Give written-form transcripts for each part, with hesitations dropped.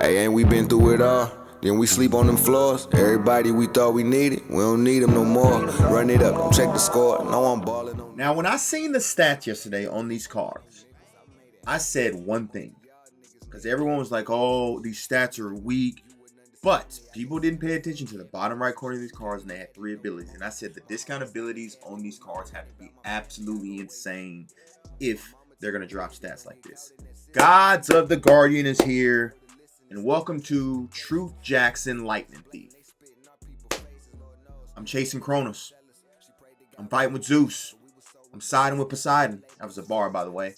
Hey, ain't we been through it all? Then we sleep on them floors. Everybody we thought we needed, we don't need them no more. Run it up, don't check the score. No, I'm balling on. Now, when I seen the stats yesterday on these cards, I said one thing. Because everyone was like, oh, these stats are weak. But people didn't pay attention to the bottom right corner of these cards, and they had 3 abilities. And I said the discount abilities on these cards have to be absolutely insane if they're going to drop stats like this. Gods of the Guardian is here. And welcome to Truth Jackson Lightning Thief. I'm chasing Kronos. I'm fighting with Zeus. I'm siding with Poseidon. That was a bar, by the way.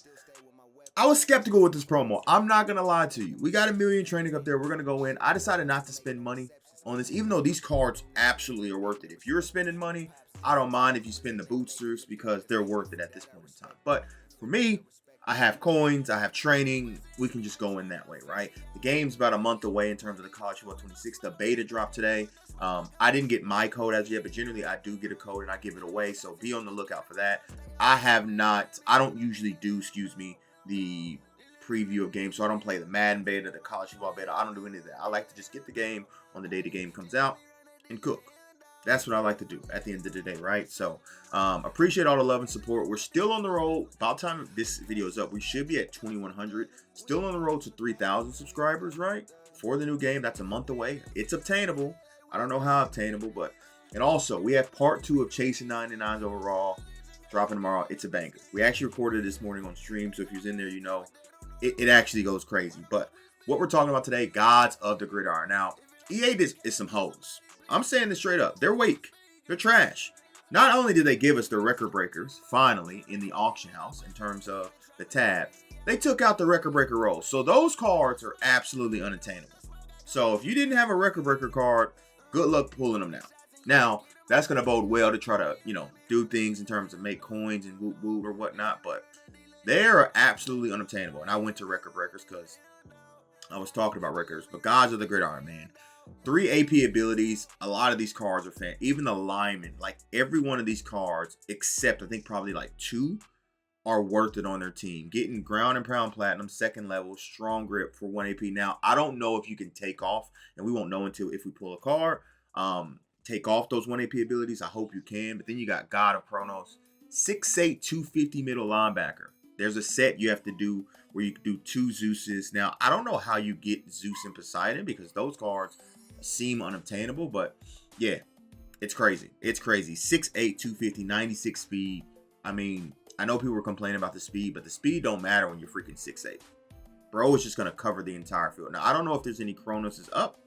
I was skeptical with this promo. I'm not going to lie to you. We got 1 million training up there. We're going to go in. I decided not to spend money on this, even though these cards absolutely are worth it. If you're spending money, I don't mind if you spend the boosters because they're worth it at this point in time. But for me, I have coins. I have training. We can just go in that way, right? The game's about a month away in terms of the College Football 26. The beta dropped today. I didn't get my code as yet, but generally I do get a code and I give it away. So be on the lookout for that. I don't usually do, the preview of games. So I don't play the Madden beta, the college football beta. I don't do any of that. I like to just get the game on the day the game comes out and cook. That's what I like to do at the end of the day, right? So appreciate all the love and support. We're still on the road. About time this video is up, we should be at 2,100. Still on the road to 3,000 subscribers, right? For the new game. That's a month away. It's obtainable. I don't know how obtainable, but... And also, we have part 2 of Chasing 99s overall. Dropping tomorrow. It's a banger. We actually recorded this morning on stream, so if you're in there, you know it actually goes crazy. But what we're talking about today, Gods of the Gridiron. Now, EA is some hoes. I'm saying this straight up. They're weak. They're trash. Not only did they give us the record breakers, finally, in the auction house, in terms of the tab, they took out the record breaker rolls. So those cards are absolutely unattainable. So if you didn't have a record breaker card, good luck pulling them now. Now, that's going to bode well to try to, do things in terms of make coins and whoop whoop or whatnot. But they are absolutely unobtainable. And I went to record breakers because I was talking about records. But Gods of the Gridiron, man. 3 AP abilities. A lot of these cards are fan. Even the Linemen, like every one of these cards, except I think probably like 2, are worth it on their team. Getting ground and pound platinum, 2nd level, strong grip for 1 AP. Now, I don't know if you can take off, and we won't know until if we pull a card. Take off those 1 AP abilities. I hope you can. But then you got God of Kronos, 6'8", 250 middle linebacker. There's a set you have to do where you can do 2 Zeuses. Now, I don't know how you get Zeus and Poseidon because those cards seem unobtainable. But yeah, it's crazy. It's crazy. 6'8", 250, 96 speed. I mean, I know people were complaining about the speed, but the speed don't matter when you're freaking 6'8". Bro is just going to cover the entire field. Now, I don't know if there's any Kronos up.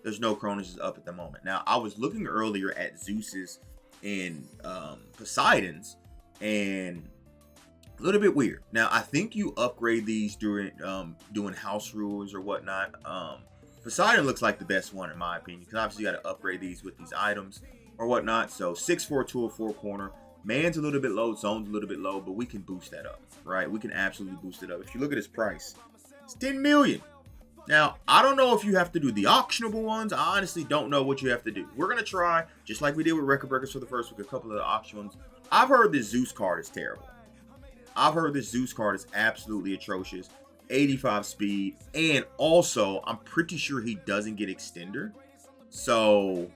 There's no Kronos up at the moment. Now, I was looking earlier at Zeus's and Poseidon's, and a little bit weird. Now, I think you upgrade these during doing house rules or whatnot. Poseidon looks like the best one in my opinion, because obviously you got to upgrade these with these items or whatnot. So 6'4", 204 corner. Man's a little bit low, zone's a little bit low, but we can boost that up, right? We can absolutely boost it up. If you look at his price, it's 10 million. Now, I don't know if you have to do the auctionable ones. I honestly don't know what you have to do. We're going to try, just like we did with Record Breakers for the first week, a couple of the auction ones. I've heard this Zeus card is terrible. I've heard this Zeus card is absolutely atrocious. 85 speed. And also, I'm pretty sure he doesn't get extender. So,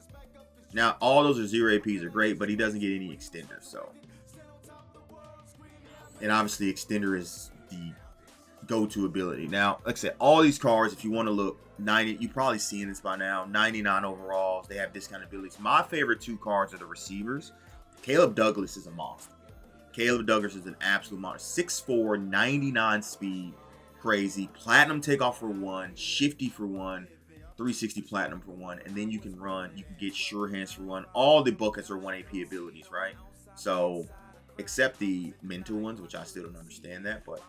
now all those are 0 APs are great, but he doesn't get any extenders. So, and obviously extender is the go-to ability. Now, like I said, all these cards, if you want to look, 90, you probably seen this by now, 99 overalls, they have discount abilities. My favorite 2 cards are the receivers. Caleb Douglas is a monster. Caleb Douglas is an absolute monster. 6'4", 99 speed, crazy. Platinum takeoff for 1, shifty for 1, 360 platinum for 1, and then you can get sure hands for 1. All the buckets are 1 AP abilities, right? So, except the mental ones, which I still don't understand that, but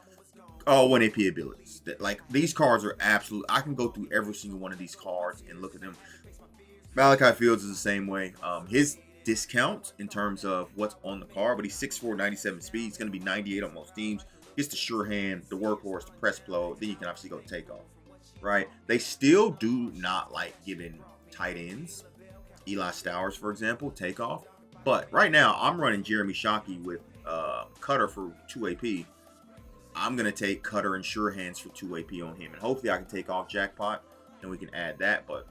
1 AP abilities. Like, these cards are absolute. I can go through every single one of these cards and look at them. Malachi Fields is the same way. His discount in terms of what's on the card, but he's 6'4", 97 speed. He's going to be 98 on most teams. Gets the sure hand, the workhorse, the press flow. Then you can obviously go take off, right? They still do not like giving tight ends. Eli Stowers, for example, take off. But right now, I'm running Jeremy Shockey with Cutter for 2 AP. I'm going to take Cutter and Sure Hands for 2 AP on him. And hopefully I can take off Jackpot. and we can add that. But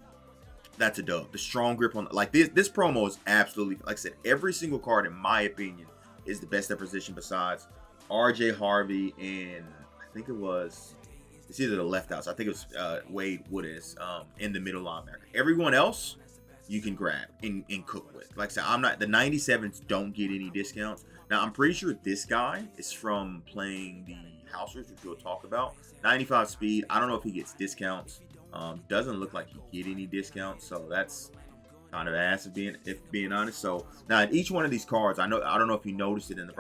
that's a dub. The strong grip on, like, this promo is absolutely, like I said, every single card, in my opinion, is the best at position besides RJ Harvey and I think it's either the left house. I think it was Wade Wood is in the middle linebacker. Everyone else you can grab and cook with. Like I said, the 97s don't get any discounts. Now, I'm pretty sure this guy is from playing the house rules, which we'll talk about. 95 speed. I don't know if he gets discounts. Doesn't look like he get any discounts, so that's kind of ass if being honest. So now in each one of these cards, I don't know if you noticed it in the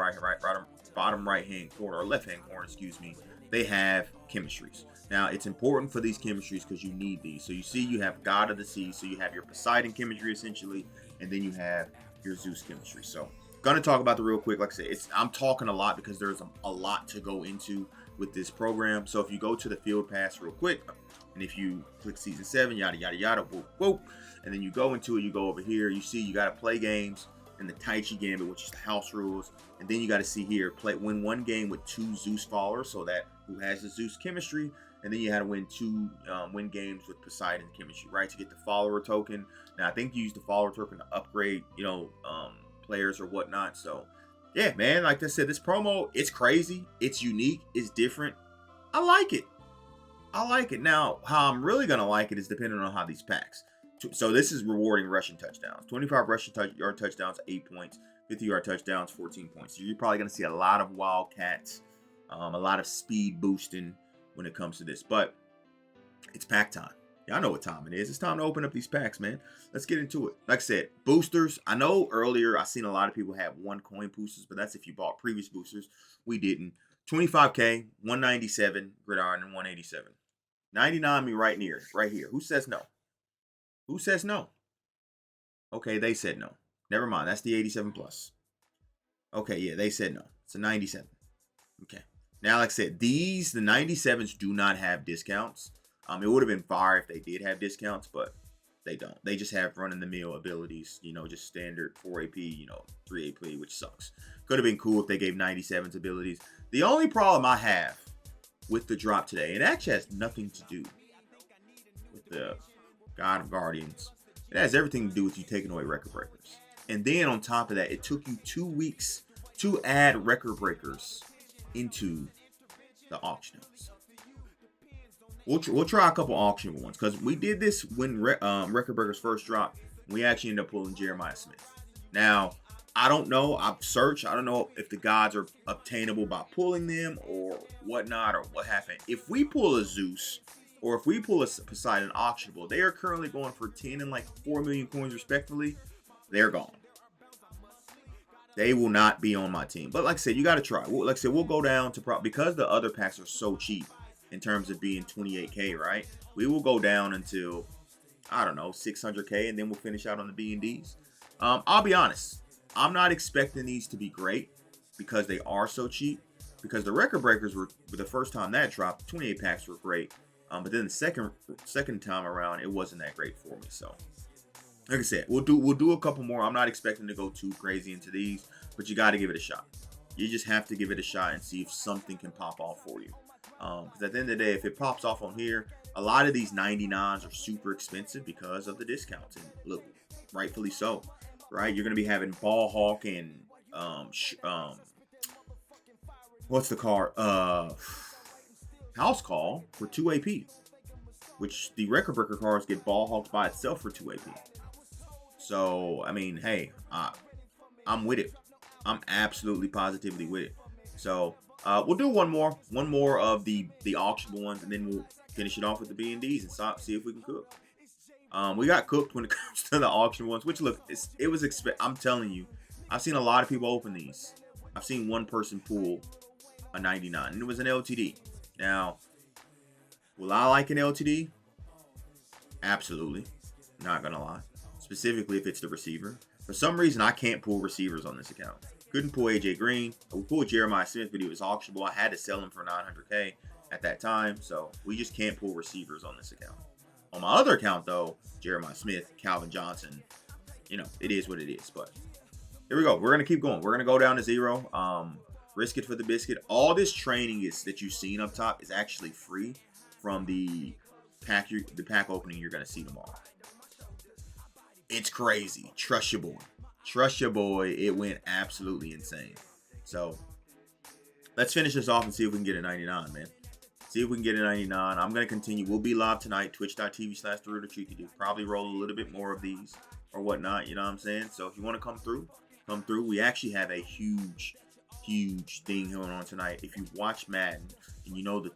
bottom right hand corner or left hand corner, excuse me. They have chemistries. Now it's important for these chemistries because you need these. So you see, you have God of the Sea, so you have your Poseidon chemistry essentially, and then you have your Zeus chemistry. So gonna talk about the real quick. Like I said, I'm talking a lot because there's a lot to go into with this program. So if you go to the field pass real quick, and if you click season 7, yada yada yada, whoop whoop, and then you go into it, you go over here, you see you got to play games in the Tai Chi Gambit, which is the house rules, and then you got to see here, win one game with 2 Zeus followers, so that who has the Zeus chemistry, and then you had to win games with Poseidon chemistry, right, to get the follower token. Now I think you use the follower token to upgrade, players or whatnot. So yeah, man, like I said, this promo, it's crazy, it's unique, it's different. I like it. Now, how I'm really going to like it is depending on how these packs. So this is rewarding rushing touchdowns. 25 rushing yard touchdowns, 8 points. 50-yard touchdowns, 14 points. So you're probably going to see a lot of Wildcats, a lot of speed boosting when it comes to this. But it's pack time. Y'all know what time it is. It's time to open up these packs, man. Let's get into it. Like I said, boosters. I know earlier I seen a lot of people have 1 coin boosters, but that's if you bought previous boosters. We didn't. 25K, 197, Gridiron, and 187. 99 me right here. Who says no? Who says no? Okay, they said no. Never mind. That's the 87 plus. Okay, yeah, they said no. It's a 97. Okay. Now, like I said, the 97s do not have discounts. It would have been fire if they did have discounts, but they don't. They just have run-in-the-mill abilities, just standard 4 AP, 3 AP, which sucks. Could have been cool if they gave 97s abilities. The only problem I have with the drop today, and it actually has nothing to do with the God of Guardians. It has everything to do with you taking away record breakers. And then on top of that, it took you 2 weeks to add record breakers into the auction house. We'll try a couple auction ones because we did this when record breakers first dropped. We actually ended up pulling Jeremiah Smith. Now, I don't know. I've searched. I don't know if the gods are obtainable by pulling them or whatnot or what happened. If we pull a Zeus or if we pull a Poseidon auctionable, they are currently going for 10 and like 4 million coins respectively. They're gone. They will not be on my team. But like I said, you got to try. Like I said, we'll go down to because the other packs are so cheap in terms of being 28K, right? We will go down until, I don't know, 600K, and then we'll finish out on the B&Ds. I'll be honest. I'm not expecting these to be great because they are so cheap. Because the record breakers were the first time that dropped, 28 packs were great. But then the second time around, it wasn't that great for me. So, like I said, we'll do a couple more. I'm not expecting to go too crazy into these, but you got to give it a shot. You just have to give it a shot and see if something can pop off for you. Because at the end of the day, if it pops off on here, a lot of these 99s are super expensive because of the discounts. And look, rightfully so. Right, you're gonna be having Ball Hawk and what's the card? House Call for 2 AP, which the record breaker cards get Ball Hawks by itself for 2 AP. So I mean, hey, I'm with it. I'm absolutely positively with it. So we'll do one more of the auctionable ones, and then we'll finish it off with the B&Ds and see if we can cook. We got cooked when it comes to the auction ones, which look, I'm telling you, I've seen a lot of people open these. I've seen one person pull a 99, and it was an LTD. Now, will I like an LTD? Absolutely. Not gonna lie. Specifically if it's the receiver. For some reason, I can't pull receivers on this account. Couldn't pull AJ Green. I pulled Jeremiah Smith, but he was auctionable. I had to sell him for 900K at that time, so we just can't pull receivers on this account. On my other account, though, Jeremiah Smith, Calvin Johnson, it is what it is. But here we go. We're going to keep going. We're going to go down to 0. Risk it for the biscuit. All this training that you've seen up top is actually free from the the pack opening you're gonna see tomorrow. It's crazy. Trust your boy. Trust your boy. It went absolutely insane. So let's finish this off and see if we can get a 99, man. See if we can get a 99. I'm going to continue. We'll be live tonight, twitch.tv/therealdatruthyadig. Probably roll a little bit more of these or whatnot, you know what I'm saying? So if you want to come through, come through. We actually have a huge thing going on tonight. If you watch Madden and you know the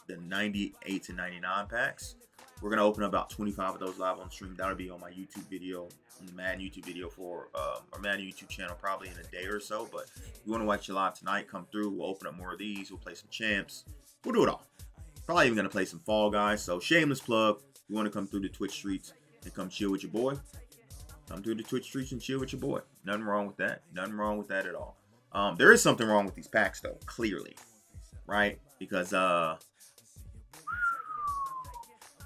98 to 99 packs, we're going to open up about 25 of those live on stream. That'll be on my YouTube video, on the Madden YouTube video for our Madden YouTube channel probably in a day or so. But if you want to watch it live tonight, come through. We'll open up more of these. We'll play some champs. We'll do it all. Probably even going to play some Fall Guys. So shameless plug. If you want to come through the Twitch streets and come chill with your boy, come through the Twitch streets and chill with your boy. Nothing wrong with that. Nothing wrong with that at all. There is something wrong with these packs though, clearly. Right? Because I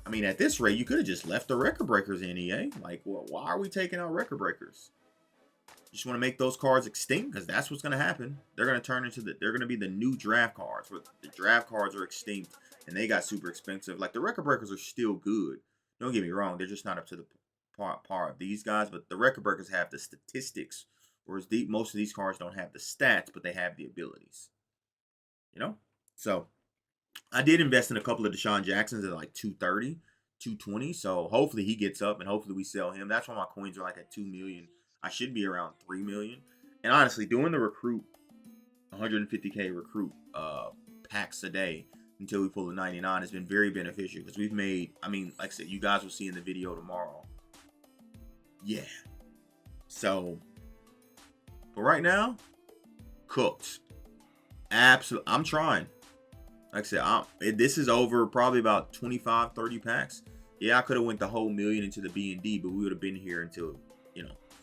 mean, at this rate, you could have just left the record breakers in, EA. Like, well, why are we taking out record breakers? You just want to make those cards extinct? Because that's what's going to happen. They're going to turn into they're going to be the new draft cards. Where the draft cards are extinct and they got super expensive. Like, the record breakers are still good. Don't get me wrong. They're just not up to the par of these guys. But the record breakers have the statistics. Whereas most of these cards don't have the stats, but they have the abilities. You know? So I did invest in a couple of Deshaun Jacksons at like 230, 220. So hopefully he gets up and hopefully we sell him. That's why my coins are like at 2 million. I should be around 3 million. And honestly, doing the recruit, 150K recruit packs a day until we pull a 99 has been very beneficial because we've made, I mean, like I said, you guys will see in the video tomorrow. Yeah. So, but right now, cooked. Absolutely. I'm trying. Like I said, this is over probably about 25, 30 packs. Yeah, I could have went the whole million into the B&D, but we would have been here until,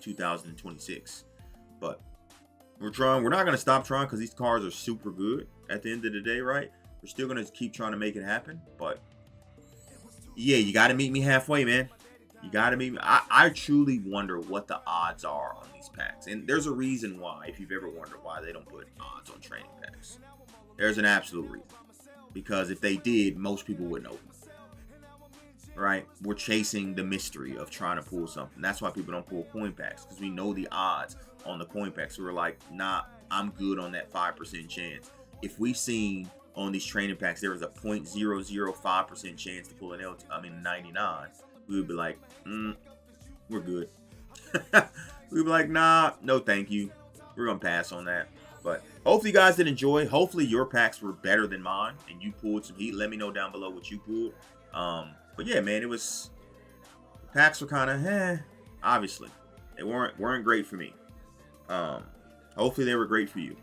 2026. But we're trying. We're not going to stop trying because these cards are super good at the end of the day, right? We're still going to keep trying to make it happen. But, yeah, you got to meet me halfway, man. You got to meet me. I truly wonder what the odds are on these packs. And there's a reason why, if you've ever wondered why they don't put odds on training packs. There's an absolute reason. Because if they did, most people wouldn't open them. Right? We're chasing the mystery of trying to pull something. That's why people don't pull coin packs. Because we know the odds on the coin packs. So we're like, nah, I'm good on that 5% chance. If we've seen on these training packs, there was a 0.005% chance to pull a 99, we would be like, we're good. We'd be like, nah, no thank you. We're going to pass on that. But hopefully you guys did enjoy. Hopefully your packs were better than mine and you pulled some heat. Let me know down below what you pulled. But yeah, man, the packs were kind of, obviously. They weren't great for me. Hopefully they were great for you.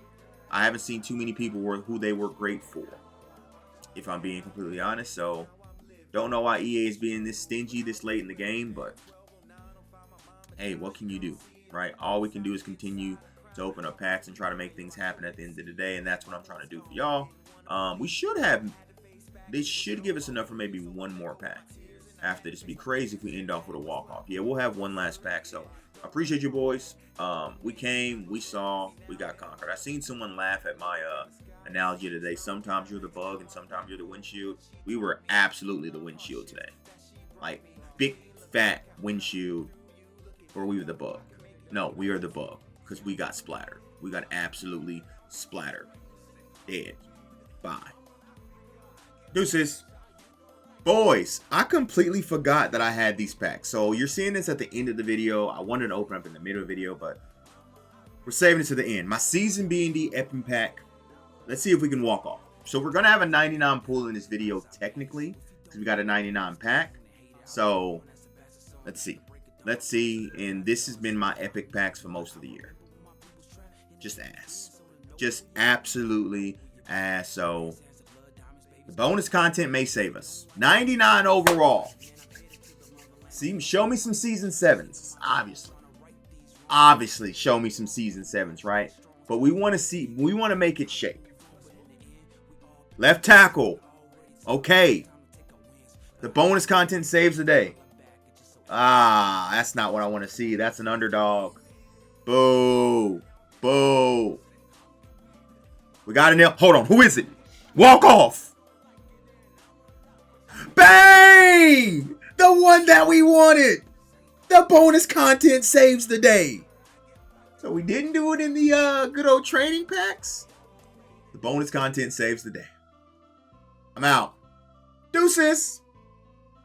I haven't seen too many people who they were great for, if I'm being completely honest. So, don't know why EA is being this stingy this late in the game, but hey, what can you do, right? All we can do is continue to open up packs and try to make things happen at the end of the day, and that's what I'm trying to do for y'all. They should give us enough for maybe one more pack after this. Would be crazy if we end off with a walk-off. Yeah, we'll have one last pack, so I appreciate you boys. We came, we saw, we got conquered. I seen someone laugh at my analogy today. Sometimes you're the bug and sometimes you're the windshield. We were absolutely the windshield today. Like, big, fat windshield, or we were the bug. No, we are the bug. Because we got splattered. We got absolutely splattered. Dead. Bye. Deuces. Boys, I completely forgot that I had these packs. So you're seeing this at the end of the video. I wanted to open up in the middle of the video, but we're saving it to the end. My Season B&D Epic pack. Let's see if we can walk off. So we're going to have a 99 pull in this video technically. Because we got a 99 pack. So let's see. Let's see. And this has been my epic packs for most of the year. Just ass. Just absolutely ass. So the bonus content may save us. 99 overall. See, show me some season 7s. Obviously show me some season 7s, right? But we want to make it shake. Left tackle. Okay. The bonus content saves the day. That's not what I want to see. That's an underdog. Boo. Boo. We got an L. Hold on. Who is it? Walk off. Bang! The one that we wanted. The bonus content saves the day. So we didn't do it in the good old training packs. The bonus content saves the day. I'm out. Deuces.